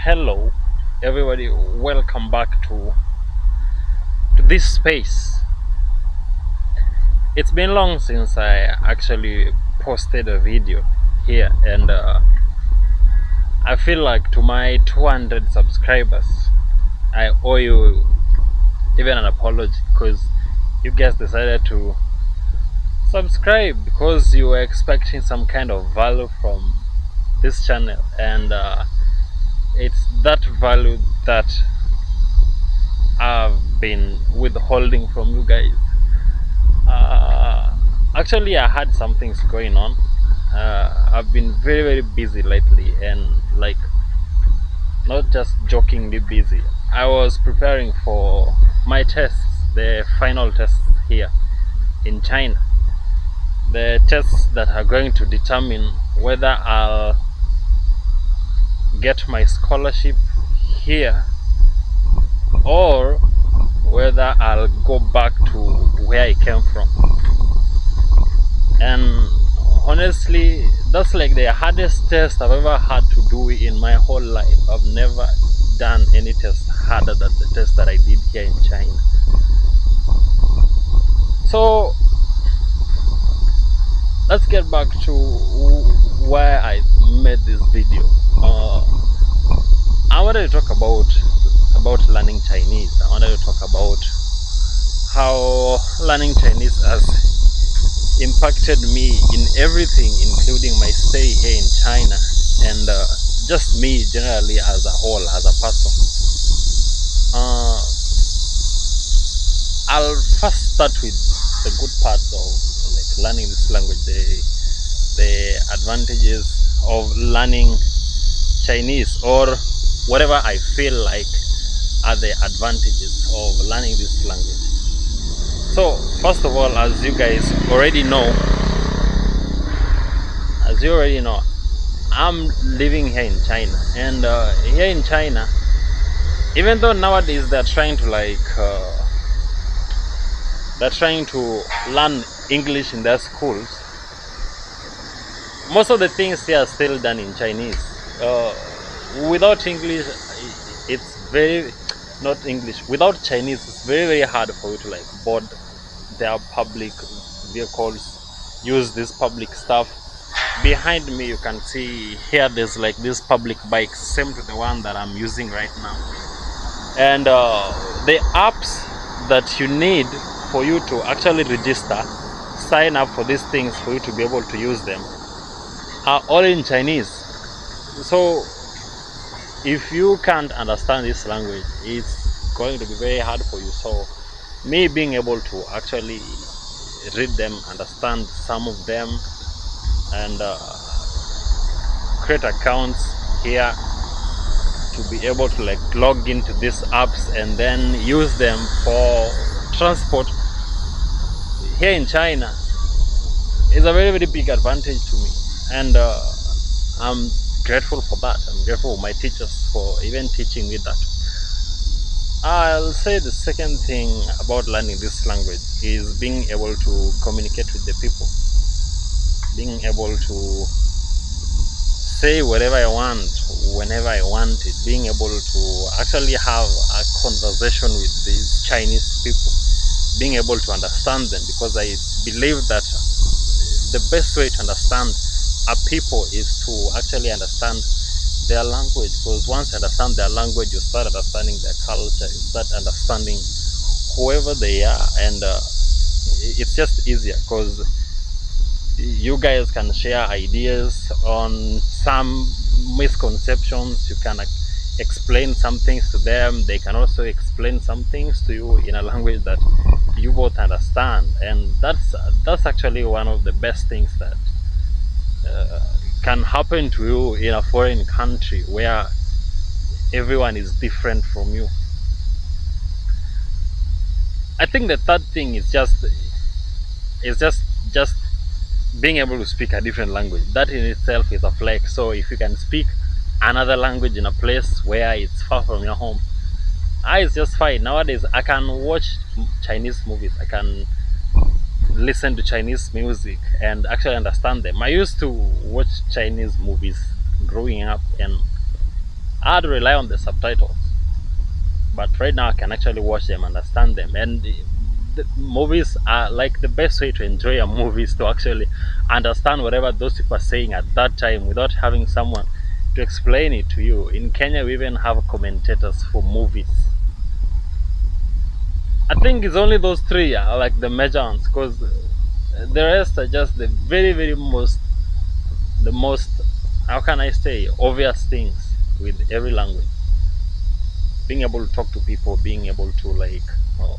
Hello, everybody. Welcome back to this space. It's been long since I actually posted a video here, and I feel like to my 200 subscribers, I owe you even an apology because you guys decided to subscribe because you were expecting some kind of value from this channel, and it's that value that I've been withholding from you guys. Actually, I had some things going on. I've been very busy lately, and like not just jokingly busy. I was preparing for my tests, the final tests here in China, the tests that are going to determine whether I'll get my scholarship here or whether I'll go back to where I came from. And honestly, that's like the hardest test I've ever had to do in my whole life. I've never done any test harder than the test that I did here in China. So let's get back to why I made this video. I wanted to talk about learning Chinese. I wanted to talk about how learning Chinese has impacted me in everything, including my stay here in China, and just me generally as a whole, as a person. I'll first start with the good parts of like learning this language, the advantages of learning Chinese, or whatever I feel like are the advantages of learning this language. So first of all, as you already know, I'm living here in China, and here in China, even though nowadays they're trying to learn English in their schools, most of the things here are still done in Chinese. Without English, it's very not English. Without Chinese, it's very hard for you to like board their public vehicles, use this public stuff. Behind me, you can see here there's like this public bikes, same to the one that I'm using right now. And the apps that you need for you to actually register, sign up for these things for you to be able to use them, are all in Chinese. So if you can't understand this language, it's going to be very hard for you. So me being able to actually read them, understand some of them, and create accounts here to be able to like log into these apps and then use them for transport here in China is a very big advantage to me, and I'm grateful for that. I'm grateful for my teachers for even teaching me that. I'll say the second thing about learning this language is being able to communicate with the people, being able to say whatever I want, whenever I want it, being able to actually have a conversation with these Chinese people, being able to understand them, because I believe that the best way to understand a people is to actually understand their language, because once you understand their language, you start understanding their culture, you start understanding whoever they are, and it's just easier because you guys can share ideas on some misconceptions. You can explain some things to them, they can also explain some things to you in a language that you both understand, and that's actually one of the best things that can happen to you in a foreign country where everyone is different from you. I think the third thing is just being able to speak a different language. That in itself is a flex. So if you can speak another language in a place where it's far from your home, it's just fine. Nowadays I can watch Chinese movies, I can listen to Chinese music and actually understand them. I used to watch Chinese movies growing up, and I'd rely on the subtitles, but right now I can actually watch them, understand them, and the movies are like the best way to enjoy a movie is to actually understand whatever those people are saying at that time without having someone to explain it to you. In Kenya, we even have commentators for movies. I think it's only those three are like the major ones, because the rest are just the very the most, how can I say, obvious things with every language. Being able to talk to people, being able to like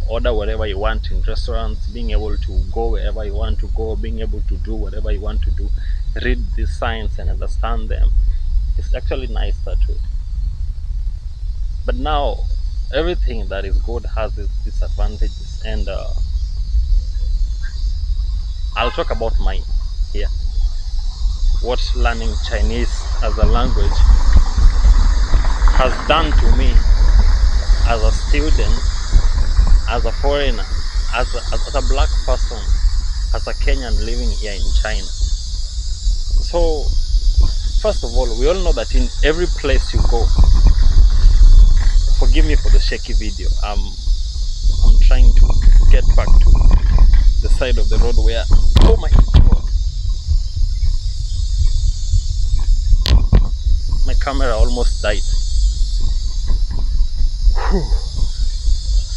order whatever you want in restaurants, being able to go wherever you want to go, being able to do whatever you want to do, read these signs and understand them. It's actually nice that way. But now everything that is good has its disadvantages, and I'll talk about mine here. What learning Chinese as a language has done to me as a student, as a foreigner, as a black person, as a Kenyan living here in China. So, first of all, we all know that in every place you go, forgive me for the shaky video. I'm trying to get back to the side of the road where, oh my god, my camera almost died. Whew.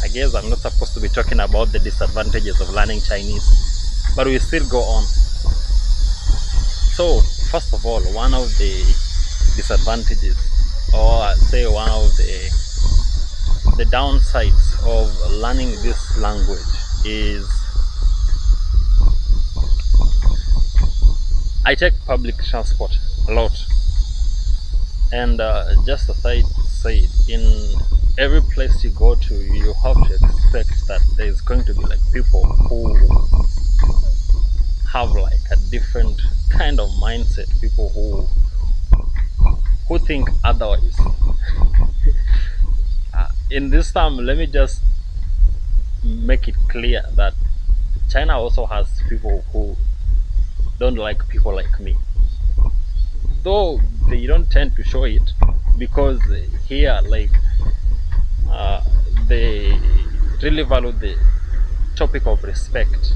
I guess I'm not supposed to be talking about the disadvantages of learning Chinese, but we still go on. So, first of all, one of the disadvantages, or I'd say one of the downsides of learning this language is I take public transport a lot, and just as I said, in every place you go to, you have to expect that there's going to be like people who have like a different kind of mindset, people who think otherwise. In this time, let me just make it clear that China also has people who don't like people like me, though they don't tend to show it, because here like they really value the topic of respect.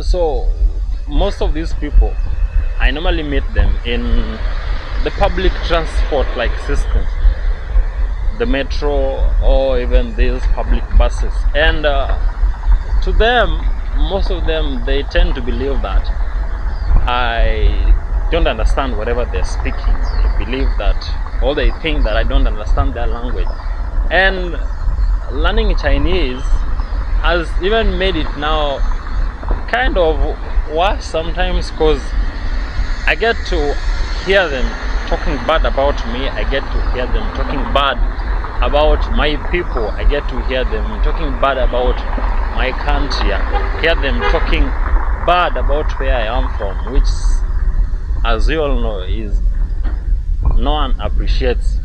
So most of these people, I normally meet them in the public transport like system, the metro, or even these public buses, and to them, most of them, they tend to believe that I don't understand whatever they're speaking. They believe that, or they think that I don't understand their language. And learning Chinese has even made it now kind of worse sometimes, because I get to hear them talking bad about me. I get to hear them talking bad about my people. I get to hear them talking bad about my country. I hear them talking bad about where I am from, which, as you all know, is no one appreciates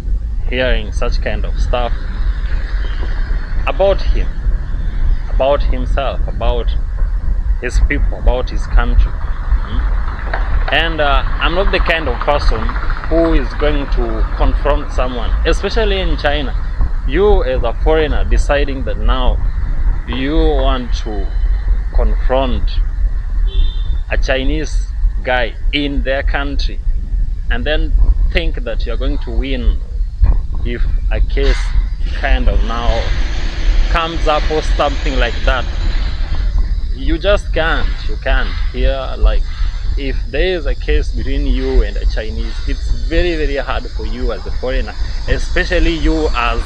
hearing such kind of stuff about him, about himself, about his people, about his country. And I'm not the kind of person who is going to confront someone, especially in China. You as a foreigner deciding that now you want to confront a Chinese guy in their country, and then think that you're going to win if a case kind of now comes up or something like that. You just can't. You can't. Here, like, if there is a case between you and a Chinese, it's very hard for you as a foreigner, especially you as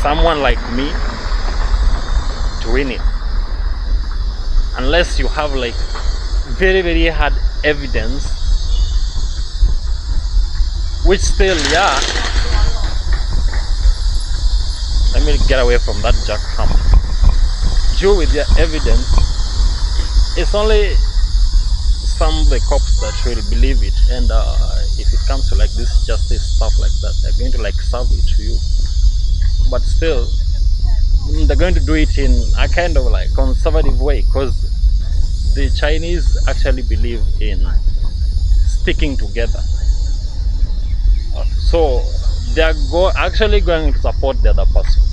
someone like me, to win it, unless you have like very hard evidence, which still, yeah, let me get away from that jackhammer. You with your evidence, it's only some of the cops that will believe it, and if it comes to like this justice stuff like that, they're going to like serve it to you. But still, they're going to do it in a kind of like conservative way, because the Chinese actually believe in sticking together. So they are actually going to support the other person.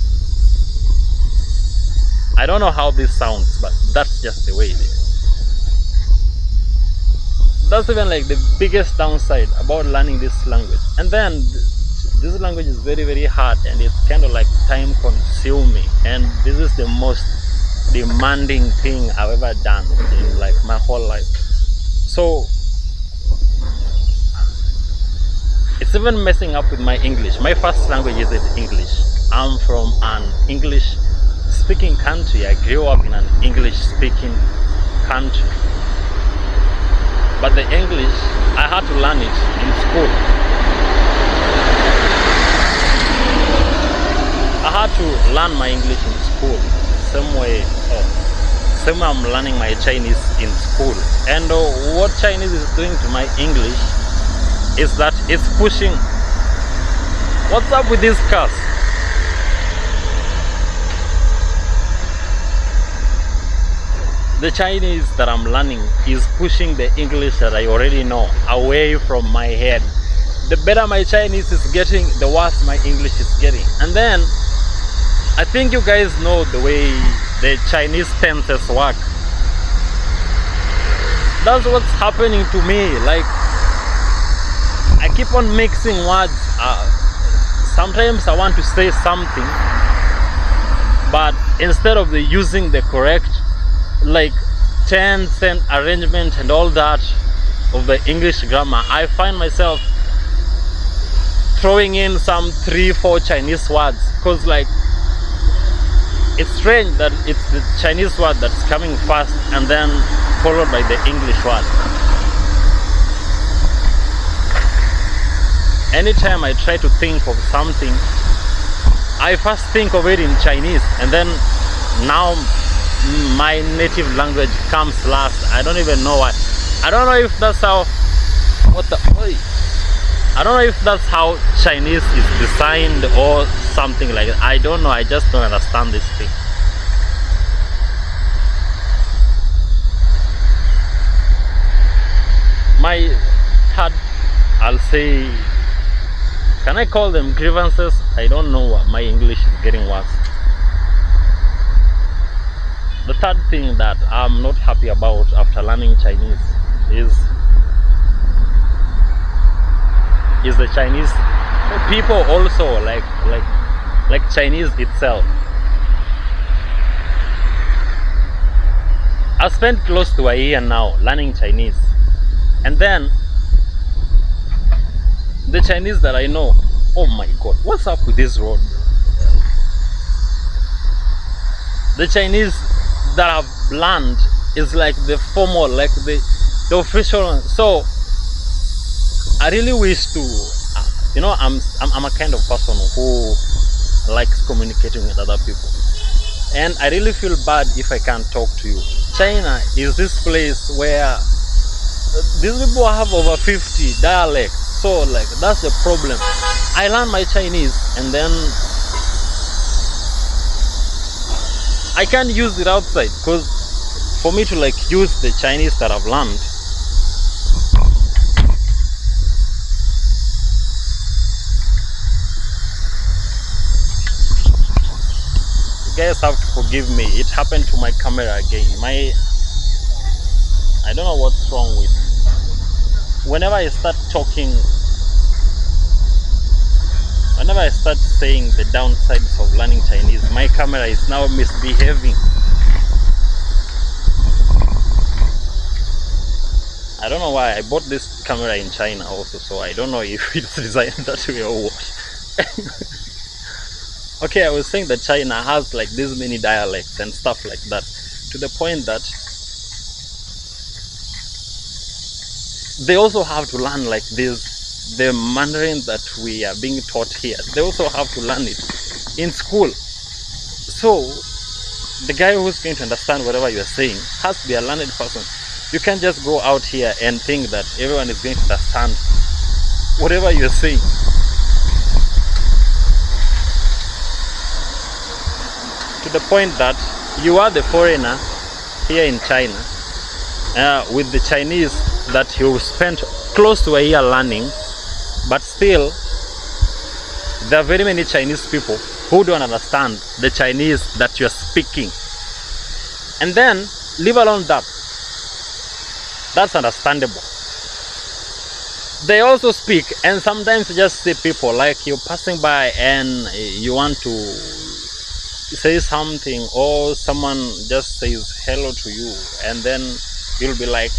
I don't know how this sounds, but that's just the way it is. That's even like the biggest downside about learning this language. And then this language is very, very hard, and it's kind of like time consuming, and this is the most demanding thing I've ever done in like my whole life. So it's even messing up with my English. My first language isn't English. I'm from an English speaking country. I grew up in an English speaking country, but the English, I had to learn it in school. I had to learn my English in school, same way I'm learning my Chinese in school. And what Chinese is doing to my English is that it's pushing. What's up with this curse? The Chinese that I'm learning is pushing the English that I already know away from my head. The better my Chinese is getting, the worse my English is getting. And then I think you guys know the way the Chinese tenses work. That's what's happening to me. Like, I keep on mixing words. Sometimes I want to say something, but instead of using the correct like tense and arrangement and all that of the English grammar, I find myself throwing in some 3-4 Chinese words, because like it's strange that it's the Chinese word that's coming first and then followed by the English word. Anytime I try to think of something, I first think of it in Chinese, and then now my native language comes last. I don't even know why. I don't know if that's how I don't know if that's how Chinese is designed or something like that. I don't know. I just don't understand this thing. My third, I'll say, can I call them grievances? I don't know what. My English is getting worse. The third thing that I'm not happy about after learning Chinese is the Chinese people also, like Chinese itself. I spent close to a year now learning Chinese, and then the Chinese that I know, oh my god, what's up with this road? The Chinese that I've learned is like the formal, like the official one. So I really wish to, I'm a kind of person who likes communicating with other people, and I really feel bad if I can't talk to you. China is this place where these people have over 50 dialects, so like that's the problem. I learned my Chinese and then I can't use it outside, because for me to like use the Chinese that I've learned, you guys have to forgive me. It happened to my camera again. I don't know what's wrong with. Whenever I start talking, whenever I start saying the downsides of learning Chinese, my camera is now misbehaving. I don't know why. I bought this camera in China also, so I don't know if it's designed that way or what. Okay, I was saying that China has like this many dialects and stuff like that, to the point that they also have to learn like this, the Mandarin that we are being taught here. They also have to learn it in school. So the guy who's going to understand whatever you're saying has to be a learned person. You can't just go out here and think that everyone is going to understand whatever you're saying. To the point that you are the foreigner here in China, with the Chinese that you spent close to a year learning, but still there are very many Chinese people who don't understand the Chinese that you're speaking. And then, leave alone that. That's understandable. They also speak, and sometimes you just see people like you're passing by and you want to say something, or someone just says hello to you, and then you'll be like,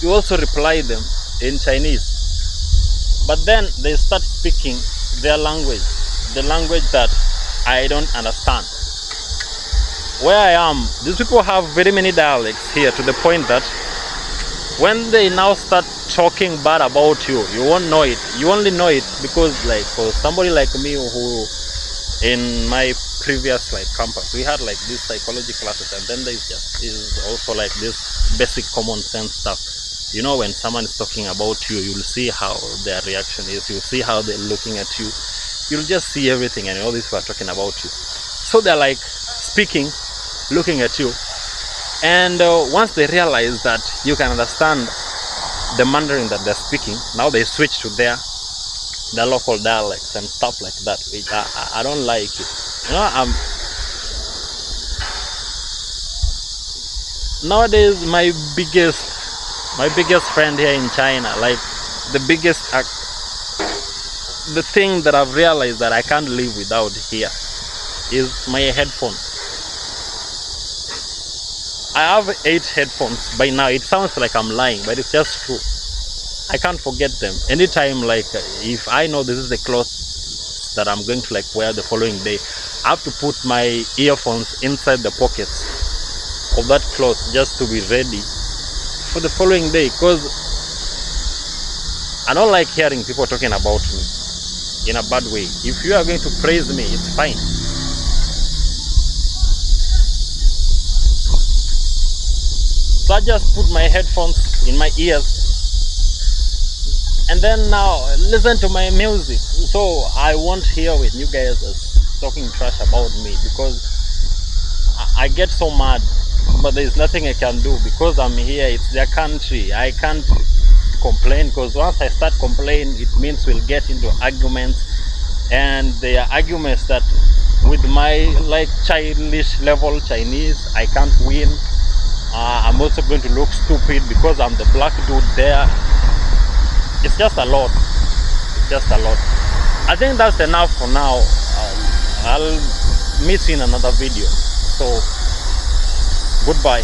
you also reply them in Chinese, but then they start speaking their language, the language that I don't understand. Where I am, these people have very many dialects here, to the point that when they now start talking bad about you, you won't know it. You only know it because, like, for somebody like me who in my previous like campus, we had like these psychology classes, and then there's just is also like this basic common sense stuff. You know, when someone is talking about you, you'll see how their reaction is, you'll see how they're looking at you, you'll just see everything, and all these people are talking about you. So they're like speaking, looking at you, and once they realize that you can understand the Mandarin that they're speaking, now they switch to their local dialects and stuff like that, which I don't like it. You know, nowadays my biggest friend here in China, like the thing that I've realized that I can't live without here is my headphones. I have 8 headphones by now. It sounds like I'm lying, but it's just true. I can't forget them. Anytime, like, if I know this is the clothes that I'm going to like wear the following day, I have to put my earphones inside the pockets of that cloth just to be ready for the following day, because I don't like hearing people talking about me in a bad way. If you are going to praise me, it's fine. So I just put my headphones in my ears and then now listen to my music, so I won't hear when you guys are talking trash about me, because I get so mad, but there's nothing I can do because I'm here. It's their country. I can't complain, because once I start complaining, it means we'll get into arguments, and there are arguments that with my like childish level Chinese I can't win. I'm also going to look stupid because I'm the black dude there. It's just a lot. It's just a lot. I think that's enough for now. I'll meet you in another video. So, goodbye.